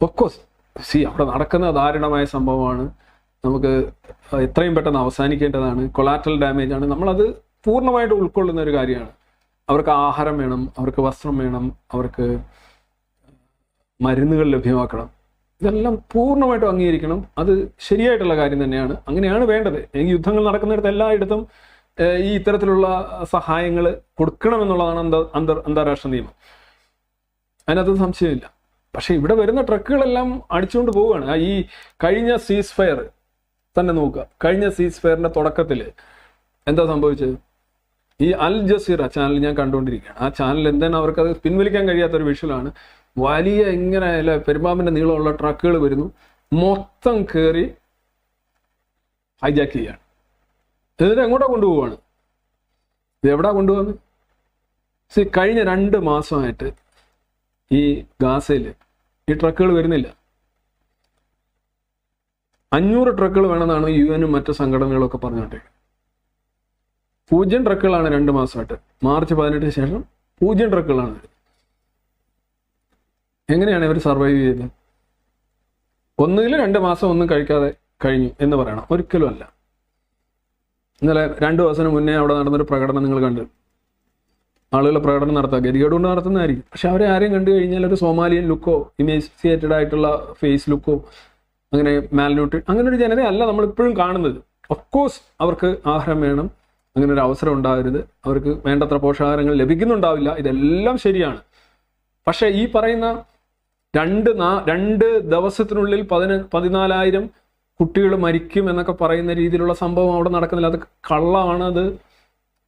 Of course അവിടെ നടക്കുന്ന ദാരുണമായ സംഭവമാണ്. നമുക്ക് എത്രയും പെട്ടെന്ന് അവസാനിക്കേണ്ടതാണ്. കൊളാറ്ററൽ ഡാമേജ് ആണ്. നമ്മളത് പൂർണ്ണമായിട്ട് ഉൾക്കൊള്ളുന്ന ഒരു കാര്യമാണ്. അവർക്ക് ആഹാരം വേണം, അവർക്ക് വസ്ത്രം വേണം, അവർക്ക് മരുന്നുകൾ ലഭ്യമാക്കണം. ഇതെല്ലാം പൂർണ്ണമായിട്ടും അംഗീകരിക്കണം. അത് ശരിയായിട്ടുള്ള കാര്യം തന്നെയാണ്. അങ്ങനെയാണ് വേണ്ടത്. എനിക്ക് യുദ്ധങ്ങൾ നടക്കുന്നിടത്ത് എല്ലായിടത്തും ഈ ഇത്തരത്തിലുള്ള സഹായങ്ങൾ കൊടുക്കണമെന്നുള്ളതാണ് അന്താരാഷ്ട്ര നിയമം. അതിനകത്ത് സംശയമില്ല. പക്ഷെ ഇവിടെ വരുന്ന ട്രക്കുകളെല്ലാം അടിച്ചുകൊണ്ട് പോവുകയാണ്. ഈ കഴിഞ്ഞ സീസ് ഫയർ തന്നെ നോക്കുക. കഴിഞ്ഞ സീസ് ഫയറിന്റെ തുടക്കത്തിൽ എന്താ സംഭവിച്ചത്? ഈ അൽ ജസീറ ചാനൽ ഞാൻ കണ്ടുകൊണ്ടിരിക്കുകയാണ്. ആ ചാനൽ എന്താണ് അവർക്കത് പിൻവലിക്കാൻ കഴിയാത്തൊരു വിഷ്വലാണ്. വലിയ ഇങ്ങനെ പെരുമ്പാമ്പിന്റെ നീളമുള്ള ട്രക്കുകൾ വരുന്നു, മൊത്തം കയറി ഹൈജാക്ക് ചെയ്യാണ്. എന്നിട്ട് എങ്ങോട്ടാ കൊണ്ടുപോവാണ്? ഇത് എവിടാ കൊണ്ടുപോകുന്നത്? കഴിഞ്ഞ 2 മാസമായിട്ട് ഈ ഗാസയിൽ ഈ ട്രക്കുകൾ വരുന്നില്ല. 500 ട്രക്കുകൾ വേണമെന്നാണ് UN മറ്റു സംഘടനകളൊക്കെ പറഞ്ഞോണ്ടിരിക്കുന്നത്. 0 ട്രക്കുകളാണ് 2 മാസമായിട്ട്. മാർച്ച് 18 ശേഷം 0 ട്രക്കുകളാണ്. എങ്ങനെയാണ് ഇവർ സർവൈവ് ചെയ്തത്? ഒന്നുകിൽ 2 മാസം ഒന്നും കഴിക്കാതെ കഴിഞ്ഞു എന്ന് പറയണം. ഒരിക്കലും അല്ല. ഇന്നലെ 2 ദിവസത്തിന് മുന്നേ അവിടെ നടന്നൊരു പ്രകടനം നിങ്ങൾ കണ്ടു. ആളുകൾ പ്രകടനം നടത്തുക ഗതികേട് കൊണ്ട് നടത്തുന്നതായിരിക്കും. പക്ഷെ അവരെ ആരെയും കണ്ടു കഴിഞ്ഞാൽ ഒരു സോമാലിയൻ ലുക്കോ ഇമേസിയേറ്റഡ് ആയിട്ടുള്ള ഫേസ് ലുക്കോ അങ്ങനെ മാൽന്യൂട്രി അങ്ങനെ ഒരു ജനതയെ അല്ല നമ്മളിപ്പോഴും കാണുന്നത്. ഓഫ്കോഴ്സ് അവർക്ക് ആഹാരം വേണം, അങ്ങനെ ഒരു അവസരം ഉണ്ടാകരുത്, അവർക്ക് വേണ്ടത്ര പോഷകാഹാരങ്ങൾ ലഭിക്കുന്നുണ്ടാവില്ല, ഇതെല്ലാം ശരിയാണ്. പക്ഷെ ഈ പറയുന്ന 2 ദിവസത്തിനുള്ളിൽ 14,000 കുട്ടികൾ മരിക്കും എന്നൊക്കെ പറയുന്ന രീതിയിലുള്ള സംഭവം അവിടെ നടക്കുന്നില്ല. അത് കള്ളമാണ്,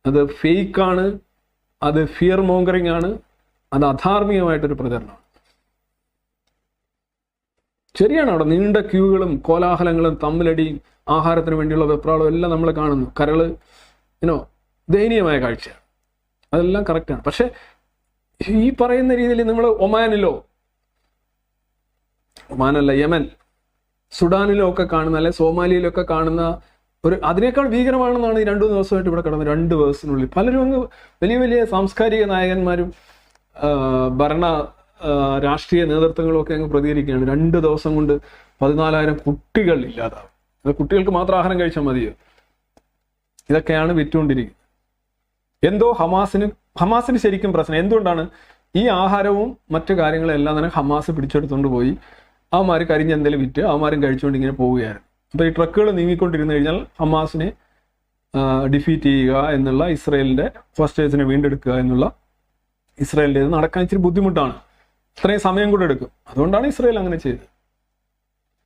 അത് ഫേക്കാണ്, അത് ഫിയർ മോങ്കറിങ് ആണ്, അത് അധാർമികമായിട്ടൊരു പ്രചരണമാണ്. ശരിയാണ്, അവിടെ നീണ്ട ക്യൂകളും കോലാഹലങ്ങളും തമ്മിലടിയും ആഹാരത്തിന് വേണ്ടിയുള്ള വെപ്രാളവും എല്ലാം നമ്മൾ കാണുന്നു. കരള് ദയനീയമായ കാഴ്ചയാണ്. അതെല്ലാം കറക്റ്റാണ്. പക്ഷെ ഈ പറയുന്ന രീതിയിൽ നമ്മൾ ഒമാനല്ല യമൻ, സുഡാനിലോ ഒക്കെ കാണുന്ന, അല്ലെ സോമാലിയയിലൊക്കെ കാണുന്ന അതിനേക്കാൾ ഭീകരമാണെന്നാണ് ഈ 2 ദിവസമായിട്ട് ഇവിടെ കിടന്നത്. 2 ദിവസത്തിനുള്ളിൽ പലരും അങ്ങ് വലിയ വലിയ സാംസ്കാരിക നായകന്മാരും ഭരണ രാഷ്ട്രീയ നേതൃത്വങ്ങളും ഒക്കെ അങ്ങ് പ്രതികരിക്കുകയാണ്. 2 ദിവസം കൊണ്ട് 14,000 കുട്ടികൾ ഇല്ലാതാവും. അത് കുട്ടികൾക്ക് മാത്രം ആഹാരം കഴിച്ചാൽ മതിയോ? ഇതൊക്കെയാണ് വിറ്റുകൊണ്ടിരിക്കുന്നത്. എന്തോ ഹമാസിന് ശരിക്കും പ്രശ്നം എന്തുകൊണ്ടാണ്? ഈ ആഹാരവും മറ്റു കാര്യങ്ങളെല്ലാം തന്നെ ഹമാസ് പിടിച്ചെടുത്തുകൊണ്ട് പോയി അവന്മാർ കരിഞ്ഞെന്തെങ്കിലും വിറ്റ് അവന്മാരും കഴിച്ചുകൊണ്ട് ഇങ്ങനെ പോവുകയാണ്. അപ്പോൾ ഈ ട്രക്കുകൾ നീങ്ങിക്കൊണ്ടിരുന്നു കഴിഞ്ഞാൽ ഹമാസിനെ ഡിഫീറ്റ് ചെയ്യുക എന്നുള്ള ഇസ്രയേലിന്റെ ഹോസ്റ്റേജിനെ വീണ്ടെടുക്കുക എന്നുള്ള ഇസ്രയേലിൻ്റെ നടക്കാൻ ഇച്ചിരി ബുദ്ധിമുട്ടാണ്. ഇത്രയും സമയം കൂടെ എടുക്കും. അതുകൊണ്ടാണ് ഇസ്രയേൽ അങ്ങനെ ചെയ്തത്.